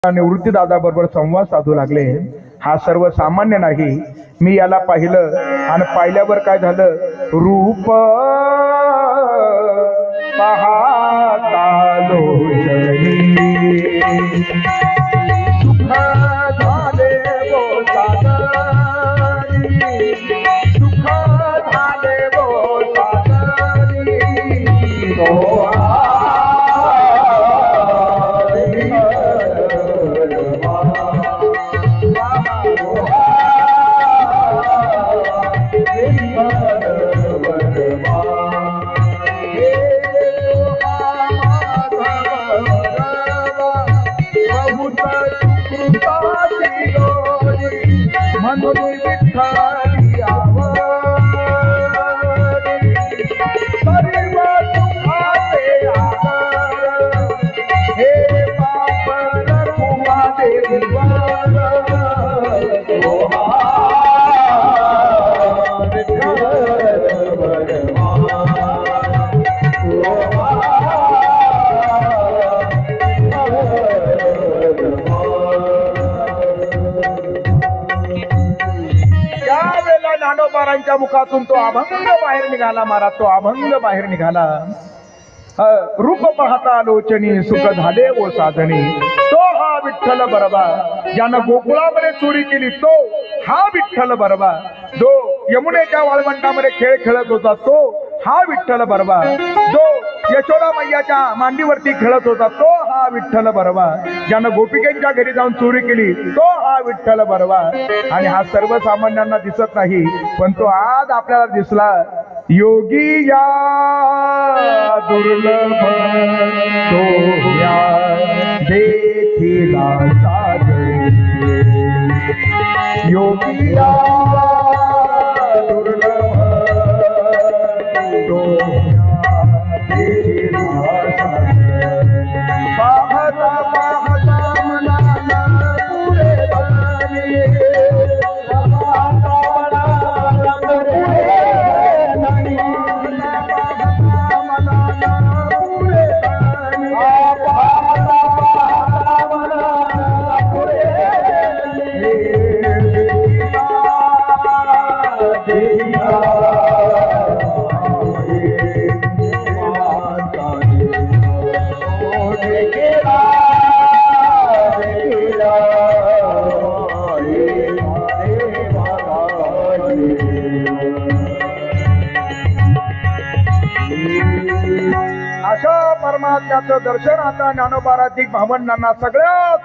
निवृत्ती दादा बरोबर संवाद साधू लागले। हा सर्वसामान्य नाही। मी याला पाहिलं आणि पाहिल्यावर काय झालं, रूप पाहता लोचनी सुख झाले वो सागरी, सुख झाले वो सागरी तो ज्ञानोबारांच्या मुखातून तो अभंग बाहेर निघाला, महाराज तो अभंग बाहेर निघाला। रूप पाहता लोचनी सुख झाले वो साधनी तो हा विठ्ठल बरबा, ज्यानं गोकुळामध्ये चोरी केली तो हा विठ्ठल बरबा, जो यमुनेच्या वाळवंटामध्ये खेळ खेळत होता तो हा विठ्ठल बरबा, जो यशोदा मैयाच्या मांडीवरती खेळत होता तो हा विठ्ठल बरबा, ज्यानं गोपिकेंच्या घरी जाऊन चोरी केली तो हा विठ्ठल बरबा। आणि हा सर्वसामान्यांना दिसत नाही, पण तो आज आपल्याला दिसला। योगी या दुर्लभ तो या देखिला साधे, योगी या दुर्लभ तो या देखिला साधे, पाहता पाहता मनाला पुरे झाले, अशा परमात्म्याचं दर्शन आता ज्ञानोबाराधिक भावंडांना सगळ्या